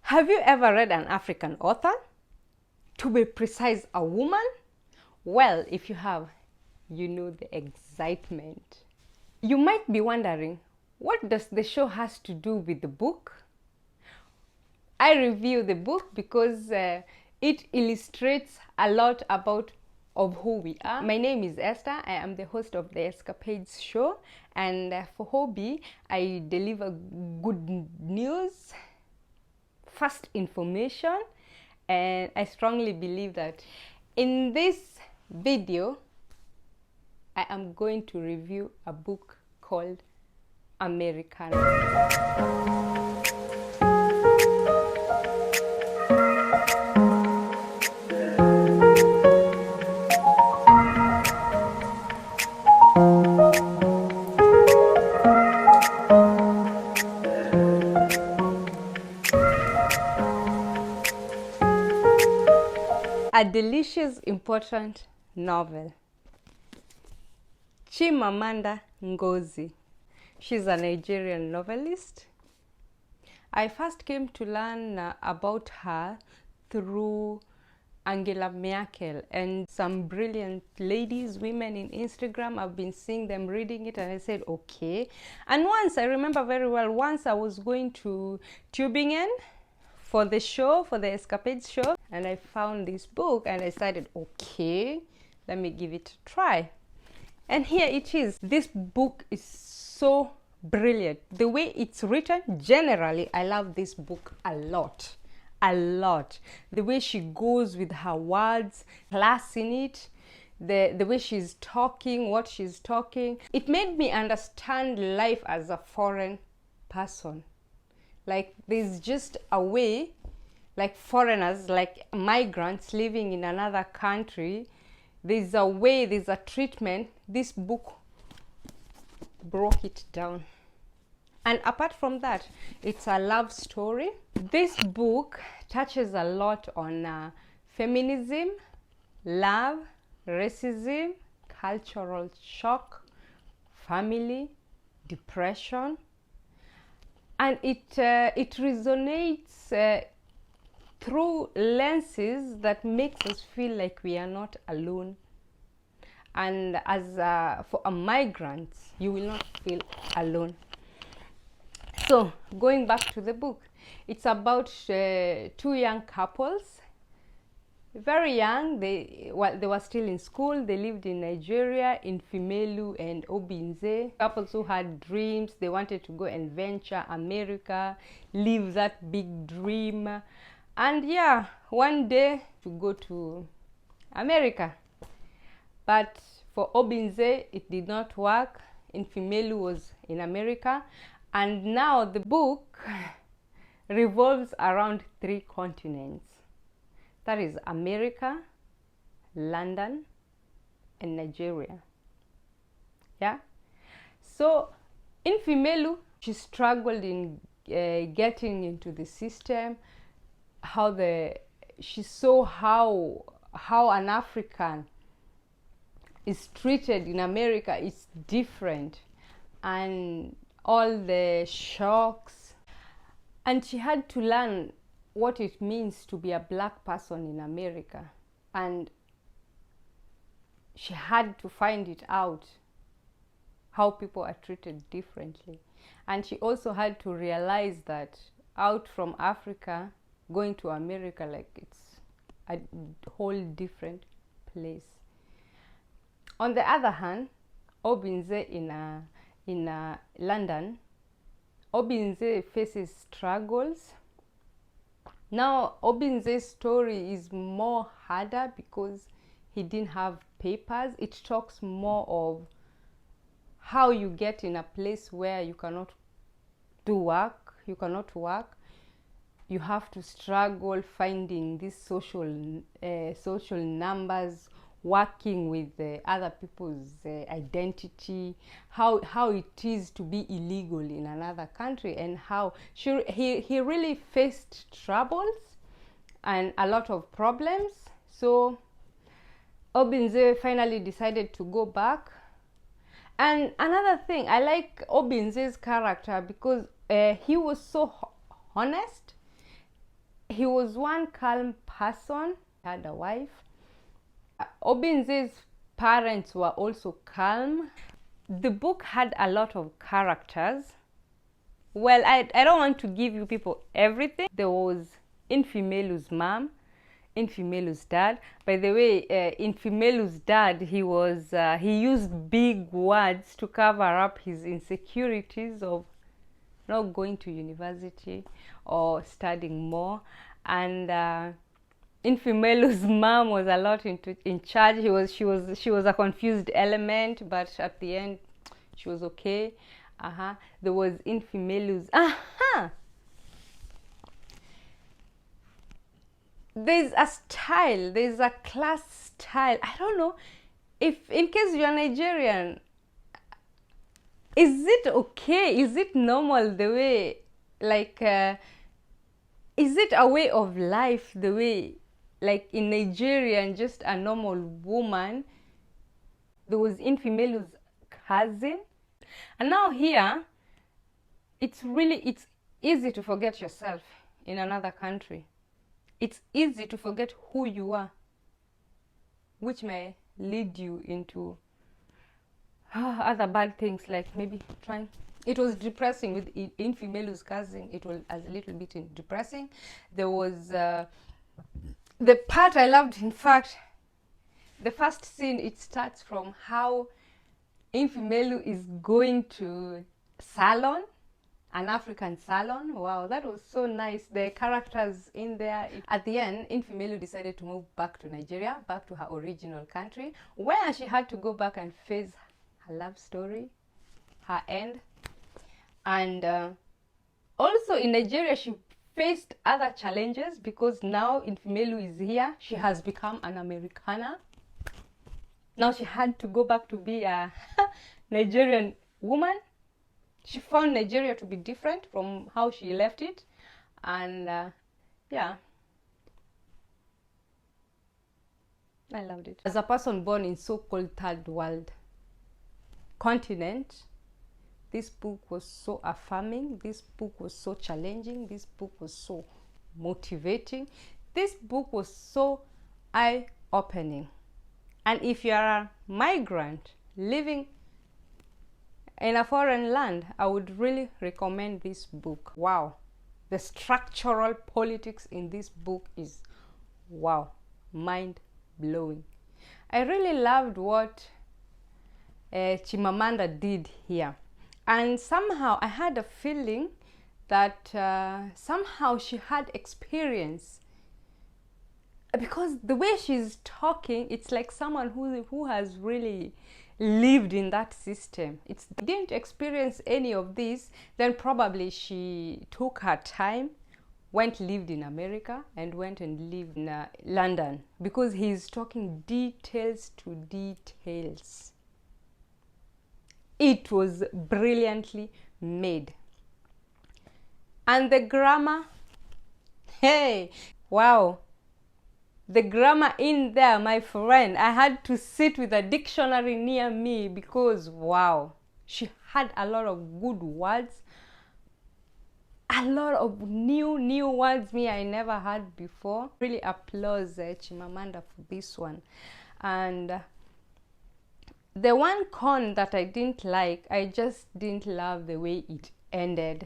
Have you ever read an African author? To be precise, a woman? Well, if you have, you know the excitement. You might be wondering, what does the show has to do with the book? I review the book because it illustrates a lot about who we are. My name is Esther. I am the host of the Escapades show, and for hobby, I deliver good news, fast information, and I strongly believe that in this video, I am going to review a book called Americanah. A delicious, important novel. Chimamanda Ngozi. She's a Nigerian novelist. I first came to learn about her through Angela Merkel and some brilliant ladies, women in Instagram. I've been seeing them reading it and I said, okay. And once, I remember very well, once I was going to Tübingen for the show, for the Escapades show, and I found this book and I decided, okay, let me give it a try. And here it is. This book is so brilliant. The way it's written, generally, I love this book a lot. A lot. The way she goes with her words, class in it, the way she's talking, what she's talking. It made me understand life as a foreign person. Like there's just a way, like foreigners, like migrants living in another country, there's a way, there's a treatment. This book broke it down. And apart from that, it's a love story. This book touches a lot on feminism, love, racism, cultural shock, family, depression. And it resonates through lenses that makes us feel like we are not alone. And as for a migrant, you will not feel alone. So going back to the book, it's about two young couples, very young. They were still in school. They lived in Nigeria, in Fimelu and Obinze. Couples who had dreams. They wanted to go and venture America, live that big dream. And yeah, one day to go to America. But for Obinze, it did not work. Fimelu was in America. And now the book revolves around 3 continents. That is America, London, and Nigeria. Yeah. So in Fimelu, she struggled in getting into the system. She saw how an African is treated in America is different, and all the shocks. And she had to learn what it means to be a black person in America, and she had to find it out how people are treated differently. And she also had to realize that out from Africa going to America, like it's a whole different place. On the other hand, Obinze in London, Obinze faces struggles. Now, Obinze's story is more harder because he didn't have papers. It talks more of how you get in a place where you cannot do work, you cannot work. You have to struggle finding these social numbers, working with other people's identity, how it is to be illegal in another country, and how he really faced troubles and a lot of problems. So Obinze finally decided to go back. And another thing, I like Obinze's character because he was so honest. He was one calm person, had a wife. Obinze's parents were also calm. The book had a lot of characters. Well, I don't want to give you people everything. There was Infimelu's mom, Infimelu's dad. By the way, Infimelu's dad, he used big words to cover up his insecurities of not going to university or studying more. And Infimelu's mom was a lot in charge. She was a confused element, but at the end, she was okay. There was Infimelu's. There's a style. There's a class style. I don't know if, in case you're Nigerian, is it okay? Is it normal the way, like, is it a way of life the way, like in Nigerian, just a normal woman? There was Infimelu's cousin. And now here, it's easy to forget yourself in another country. It's easy to forget who you are, which may lead you into other bad things, like maybe trying. It was depressing with Infimelu's cousin. It was a little bit depressing. There was the part I loved, in fact, the first scene, it starts from how Infimelu is going to salon, an African salon. Wow, that was so nice. The characters in there. At the end, Infimelu decided to move back to Nigeria, back to her original country, where she had to go back and face her love story, her end. And also in Nigeria, she faced other challenges because now Infimelu is here. She has become an Americanah. Now she had to go back to be a Nigerian woman. She found Nigeria to be different from how she left it. And yeah, I loved it. As a person born in so-called third world continent, this book was so affirming. This book was so challenging. This book was so motivating. This book was so eye-opening. And if you are a migrant living in a foreign land, I would really recommend this book. Wow. The structural politics in this book is, wow, mind-blowing. I really loved what Chimamanda did here. And somehow I had a feeling that somehow she had experience, because the way she's talking, it's like someone who has really lived in that system. It's didn't experience any of this, then probably she took her time, lived in America, and went and lived in London, because he's talking details to details. It was brilliantly made. And the grammar, hey, wow. The grammar in there, my friend, I had to sit with a dictionary near me because, wow, she had a lot of good words, a lot of new words I never heard before. Really applause Chimamanda for this one. And the one con that I didn't like, I just didn't love the way it ended.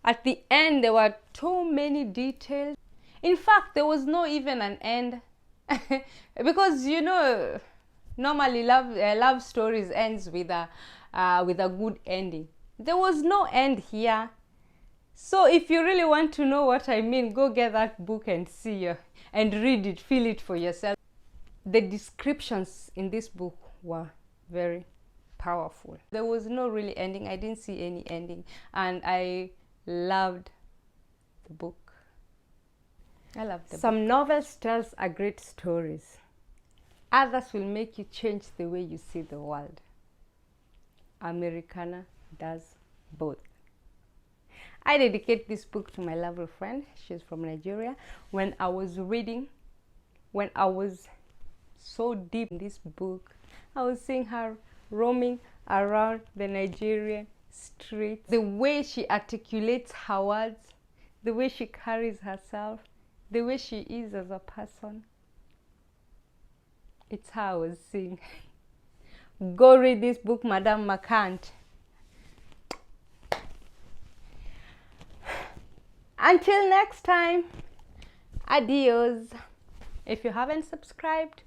At the end, there were too many details. In fact, there was no even an end. Because, you know, normally love stories ends with a good ending. There was no end here. So if you really want to know what I mean, go get that book and see and read it, feel it for yourself. The descriptions in this book were very powerful. There was no really ending. I didn't see any ending, and I loved the book. I love the book. Some novels tells a great stories. Others will make you change the way you see the world. Americanah does both. I dedicate this book to my lovely friend. She's from Nigeria. When I was reading, when I was so deep in this book, I was seeing her roaming around the Nigerian streets. The way she articulates her words, the way she carries herself, the way she is as a person. It's how I was seeing. Go read this book, Madame McCant. Until next time, adios. If you haven't subscribed,